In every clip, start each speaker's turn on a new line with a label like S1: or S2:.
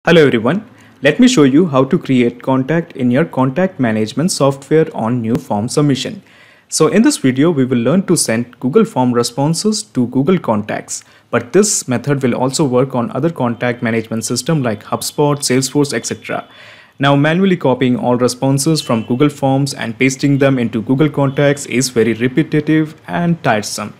S1: Hello everyone, let me show you how to create contact in your contact management software on new form submission. So in this video, we will learn to send Google Form responses to Google Contacts, but this method will also work on other contact management system like HubSpot, Salesforce, etc. Now manually copying all responses from Google Forms and pasting them into Google Contacts is very repetitive and tiresome.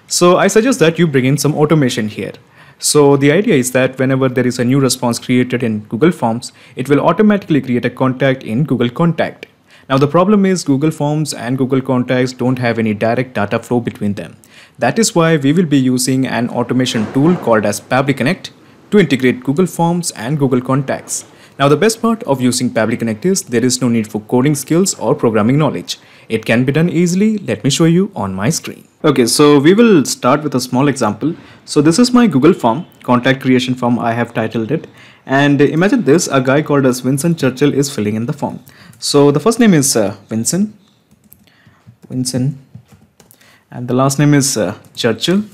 S1: So I suggest that you bring in some automation here. So the idea is that whenever there is a new response created in Google Forms, it will automatically create a contact in Google Contact. Now the problem is Google Forms and Google Contacts don't have any direct data flow between them. That is why we will be using an automation tool called as Pabbly Connect to integrate Google Forms and Google Contacts. Now the best part of using Pabbly Connect is there is no need for coding skills or programming knowledge. It can be done easily. Let me show you on my screen. Okay, so we will start with a small example. So this is my Google form, contact creation form, I have titled it. And imagine this, a guy called as Vincent Churchill is filling in the form. So the first name is Vincent, and the last name is Churchill,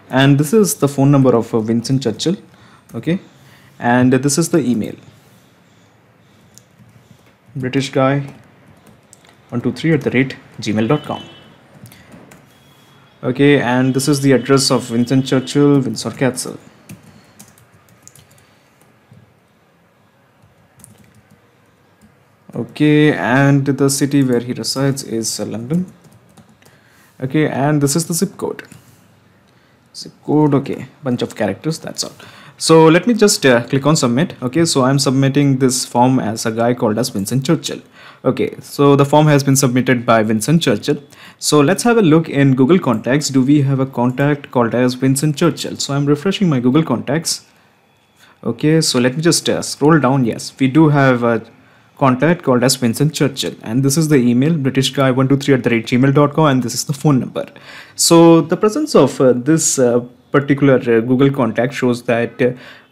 S1: and this is the phone number of Vincent Churchill, okay, and this is the email, British guy 123@gmail.com. Okay, and this is the address of Vincent Churchill, Windsor Castle. Okay, and the city where he resides is London. Okay, and this is the zip code. Okay, bunch of characters, that's all. So let me just click on submit. Okay, so I'm submitting this form as a guy called as Vincent Churchill. Okay, so the form has been submitted by Vincent Churchill. So let's have a look in Google Contacts. Do we have a contact called as Vincent Churchill? So I'm refreshing my Google Contacts. Okay, so let me just scroll down. Yes, we do have a contact called as Vincent Churchill, and this is the email, britishguy123@gmail.com, and this is the phone number. So the presence of this particular Google Contact shows that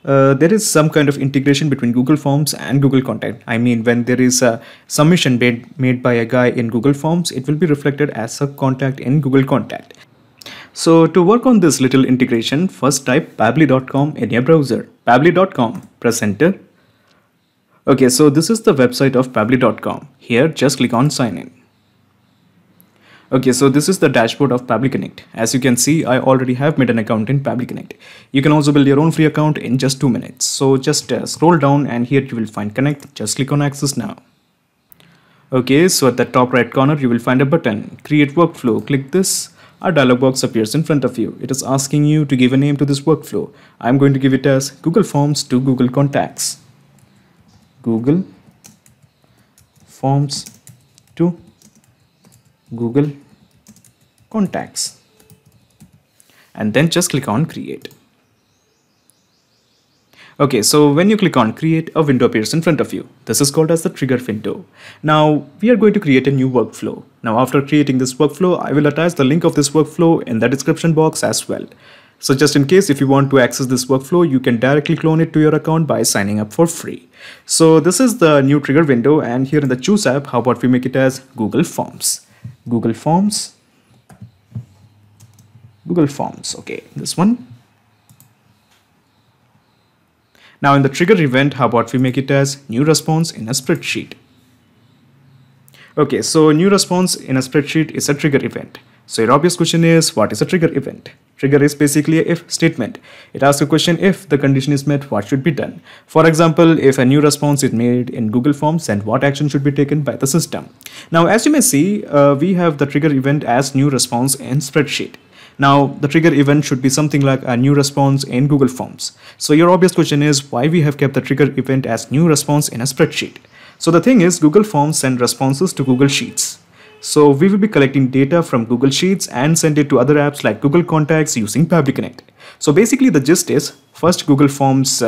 S1: there is some kind of integration between Google Forms and Google Contact. I mean, when there is a submission made by a guy in Google Forms, it will be reflected as a contact in Google Contact. So to work on this little integration, first type pabbly.com in your browser. Pabbly.com, press enter. Okay, so this is the website of pabbly.com. Here, just click on sign in. Okay, so this is the dashboard of Pabbly Connect. As you can see, I already have made an account in Pabbly Connect. You can also build your own free account in just 2 minutes. So just scroll down and here you will find connect. Just click on access now. Okay, so at the top right corner, you will find a button, create workflow. Click this. A dialog box appears in front of you. It is asking you to give a name to this workflow. I'm going to give it as Google Forms to Google Contacts. Google Forms to Google Contacts, and then just click on create. Okay, so when you click on create, a window appears in front of you. This is called as the trigger window. Now we are going to create a new workflow. Now after creating this workflow, I will attach the link of this workflow in the description box as well. So just in case if you want to access this workflow, you can directly clone it to your account by signing up for free. So this is the new trigger window, and here in the choose app, how about we make it as Google Forms. Google Forms. Okay, this one. Now in the trigger event, how about we make it as new response in a spreadsheet. Okay, so new response in a spreadsheet is a trigger event. So your obvious question is, what is a trigger event? Trigger is basically a if statement. It asks a question, if the condition is met, what should be done? For example, if a new response is made in Google Forms, then what action should be taken by the system? Now, as you may see, we have the trigger event as new response in spreadsheet. Now, the trigger event should be something like a new response in Google Forms. So your obvious question is why we have kept the trigger event as new response in a spreadsheet. So the thing is, Google Forms send responses to Google Sheets. So we will be collecting data from Google Sheets and send it to other apps like Google Contacts using Pabbly Connect. So basically the gist is, first Google Forms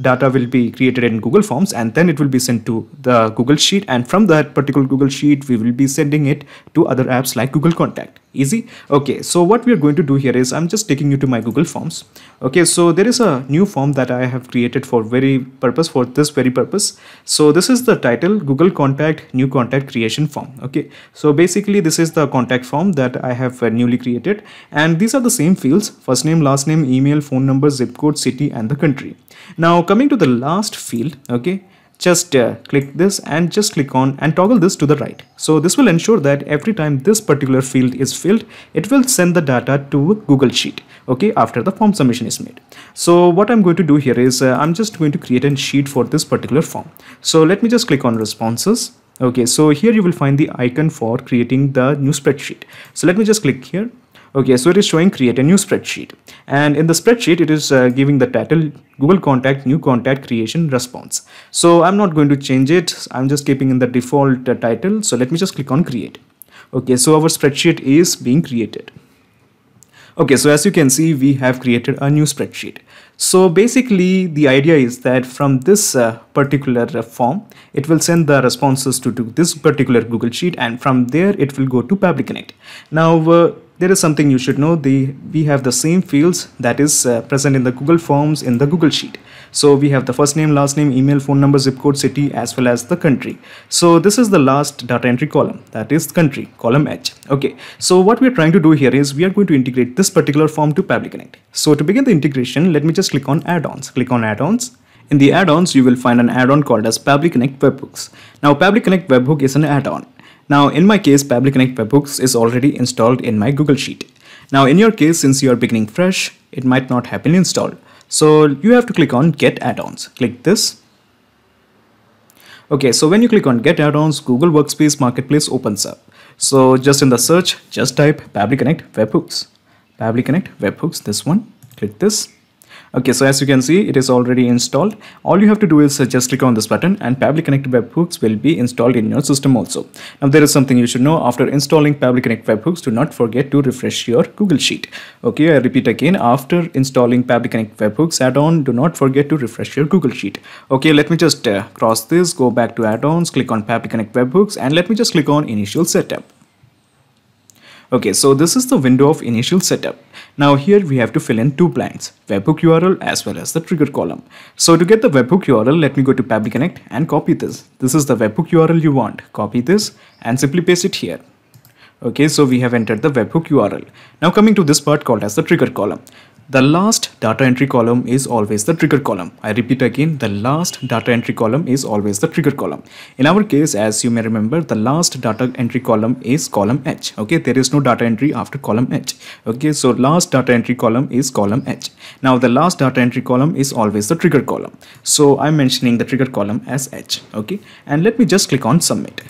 S1: data will be created in Google Forms, and then it will be sent to the Google Sheet, and from that particular Google Sheet we will be sending it to other apps like Google Contact. Easy. Okay, so what we are going to do here is I'm just taking you to my Google Forms. Okay, so there is a new form that I have created for this very purpose. So this is the title, Google Contact New Contact Creation Form. Okay, so basically this is the contact form that I have newly created, and these are the same fields: first name, last name, email, phone number, zip code, city, and the country. Now coming to the last field, okay, just click this and just click on and toggle this to the right. So this will ensure that every time this particular field is filled, it will send the data to Google Sheet, okay, after the form submission is made. So what I'm going to do here is I'm just going to create a sheet for this particular form. So let me just click on responses. Okay, so here you will find the icon for creating the new spreadsheet. So let me just click here. Okay, so it is showing create a new spreadsheet, and in the spreadsheet it is giving the title Google Contact New Contact Creation Response. So I'm not going to change it, I'm just keeping in the default title. So let me just click on create. Okay, so our spreadsheet is being created. Okay, so as you can see, we have created a new spreadsheet. So basically the idea is that from this particular form, it will send the responses to this particular Google Sheet, and from there it will go to Pabbly Connect. Now there is something you should know. We have the same fields that is present in the Google Forms in the Google Sheet. So we have the first name, last name, email, phone number, zip code, city, as well as the country. So this is the last data entry column, that is country, column H. Okay, so what we are trying to do here is we are going to integrate this particular form to Pabbly Connect. So to begin the integration, let me just click on add-ons. Click on add-ons. In the add-ons, you will find an add-on called as Pabbly Connect Webhooks. Now Pabbly Connect Webhook is an add-on. Now in my case, Pabbly Connect Webhooks is already installed in my Google Sheet. Now in your case, since you are beginning fresh, it might not have been installed. So you have to click on Get Add-ons. Click this. Okay, so when you click on Get Add-ons, Google Workspace Marketplace opens up. So just in the search, just type Pabbly Connect Webhooks. Pabbly Connect Webhooks, this one. Click this. Okay, so as you can see, it is already installed. All you have to do is just click on this button and Pabbly Connect Webhooks will be installed in your system also. Now there is something you should know. After installing Pabbly Connect Webhooks, do not forget to refresh your Google Sheet. Okay, I repeat again, after installing Pabbly Connect Webhooks add-on, do not forget to refresh your Google Sheet. Okay, let me just cross this, go back to add-ons, click on Pabbly Connect Webhooks, and let me just click on Initial Setup. Okay, so this is the window of initial setup. Now here we have to fill in two blanks, webhook URL as well as the trigger column. So to get the webhook URL, let me go to Pabbly Connect and copy this. This is the webhook URL you want. Copy this and simply paste it here. Okay, so we have entered the webhook URL. Now coming to this part called as the trigger column. The last data entry column is always the trigger column. I repeat again, the last data entry column is always the trigger column. In our case, as you may remember, the last data entry column is column H. Okay, there is no data entry after column H. Okay, so last data entry column is column H. Now the last data entry column is always the trigger column. So I'm mentioning the trigger column as H. Okay, and let me just click on submit.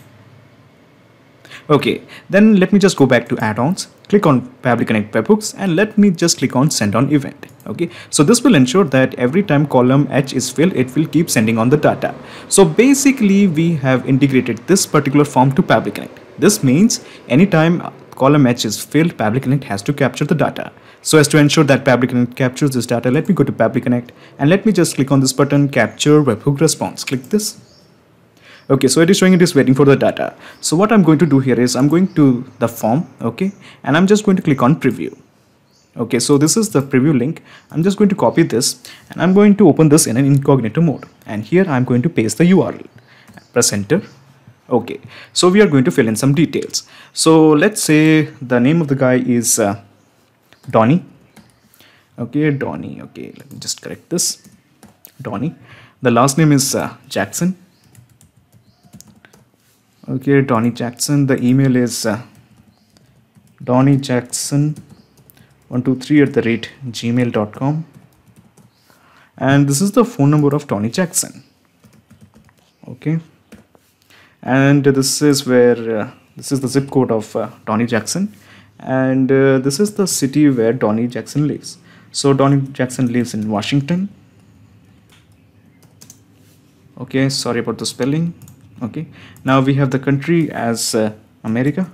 S1: Okay, then let me just go back to add-ons, click on Pabbly Connect Webhooks, and let me just click on send on event. Okay, so this will ensure that every time column H is filled, it will keep sending on the data. So basically we have integrated this particular form to Pabbly Connect. This means anytime column H is filled, Pabbly Connect has to capture the data. So as to ensure that Pabbly Connect captures this data, let me go to Pabbly Connect and let me just click on this button, capture webhook response. Click this. Okay, so it is showing it is waiting for the data. So what I'm going to do here is I'm going to the form, okay, and I'm just going to click on preview. Okay, so this is the preview link. I'm just going to copy this and I'm going to open this in an incognito mode. And here I'm going to paste the URL. Press enter. Okay, so we are going to fill in some details. So let's say the name of the guy is Donny. Okay, Donny. Okay, let me just correct this. Donny. The last name is Jackson. Okay, Donny Jackson. The email is donnyjackson123@gmail.com, and this is the phone number of Donny Jackson. Okay, and this is where this is the zip code of Donny Jackson, and this is the city where Donny Jackson lives. So Donny Jackson lives in Washington. Okay, sorry about the spelling. Okay, now we have the country as America.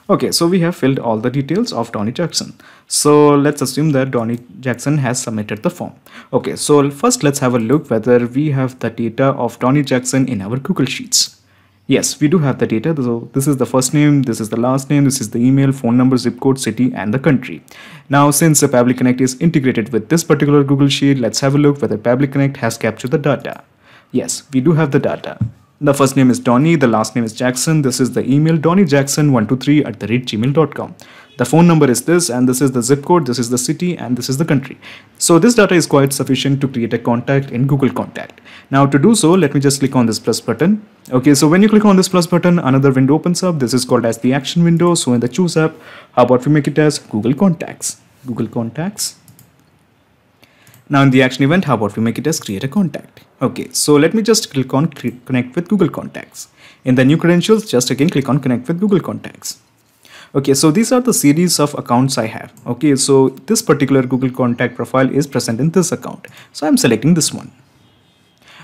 S1: Okay, so we have filled all the details of Donny Jackson. So let's assume that Donny Jackson has submitted the form. Okay, so first let's have a look whether we have the data of Donny Jackson in our Google Sheets. Yes, we do have the data. So this is the first name, this is the last name, this is the email, phone number, zip code, city, and the country. Now, since the Pabbly Connect is integrated with this particular Google Sheet, let's have a look whether Pabbly Connect has captured the data. Yes, we do have the data. The first name is Donny, the last name is Jackson. This is the email donnyjackson123@gmail.com. The phone number is this, and this is the zip code, this is the city, and this is the country. So this data is quite sufficient to create a contact in Google Contact. Now to do so, let me just click on this plus button. Okay, so when you click on this plus button, another window opens up. This is called as the action window. So in the choose app, how about we make it as Google Contacts? Google Contacts. Now in the action event, how about we make it as create a contact? Okay, so let me just click on connect with Google Contacts. In the new credentials, just again click on connect with Google Contacts. Okay, so these are the series of accounts I have. Okay, so this particular Google Contact profile is present in this account. So I'm selecting this one.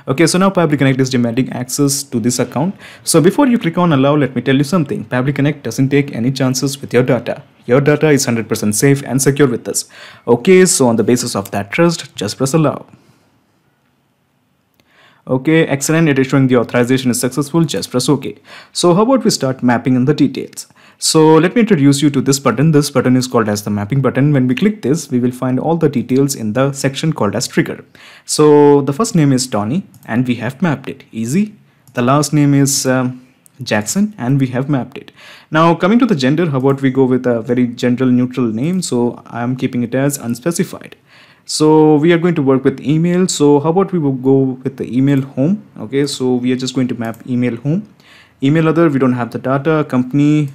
S1: Okay, so now Pabbly Connect is demanding access to this account. So before you click on allow, let me tell you something. Pabbly Connect doesn't take any chances with your data. Your data is 100% safe and secure with us. Okay, so on the basis of that trust, just press allow. Okay, excellent. It is showing the authorization is successful. Just press OK. So how about we start mapping in the details? So let me introduce you to this button. This button is called as the mapping button. When we click this, we will find all the details in the section called as trigger. So the first name is Donny and we have mapped it. Easy. The last name is Jackson and we have mapped it. Now coming to the gender, how about we go with a very general neutral name? So I am keeping it as unspecified. So we are going to work with email. So how about we will go with the email home? Okay, so we are just going to map email home. Email other, we don't have the data. Company,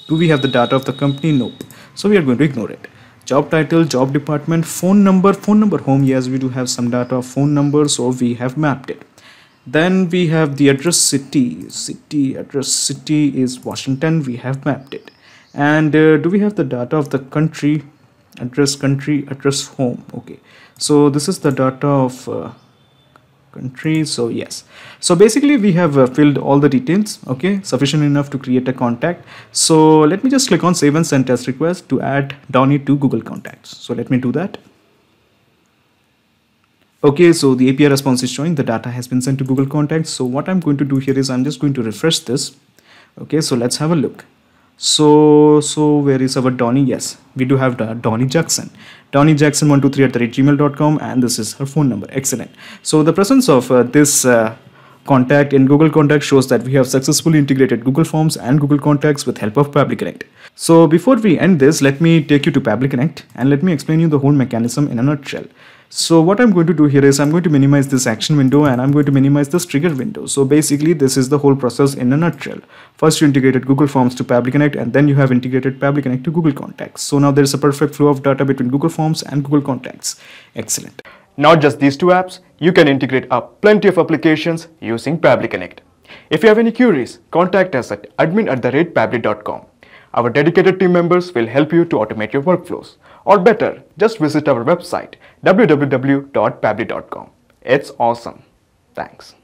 S1: do we have the data of the company? Nope. So we are going to ignore it. Job title, job department, phone number home. Yes, we do have some data of phone number, so we have mapped it. Then we have the address city. Address city is Washington. We have mapped it. And do we have the data of the country? Country, address home. Okay, so this is the data of country. So yes, so basically we have filled all the details. Okay, sufficient enough to create a contact. So let me just click on save and send test request to add Donny to Google Contacts. So let me do that. Okay, so the API response is showing the data has been sent to Google Contacts. So what I'm going to do here is I'm just going to refresh this. Okay, so let's have a look. So where is our Donny? Yes, we do have Donny Jackson. Donny Jackson123@gmail.com, and this is her phone number. Excellent. So the presence of this contact in Google Contacts shows that we have successfully integrated Google Forms and Google Contacts with help of Pabbly Connect. So before we end this, let me take you to Pabbly Connect and let me explain you the whole mechanism in a nutshell. So what I'm going to do here is I'm going to minimize this action window and I'm going to minimize this trigger window. So basically this is the whole process in a nutshell. First you integrated Google Forms to Pabbly Connect and then you have integrated Pabbly Connect to Google Contacts. So now there is a perfect flow of data between Google Forms and Google Contacts. Excellent.
S2: Not just these two apps, you can integrate up plenty of applications using Pabbly Connect. If you have any queries, contact us at admin@pabbly.com. Our dedicated team members will help you to automate your workflows. Or better, just visit our website www.pabbly.com. It's awesome. Thanks.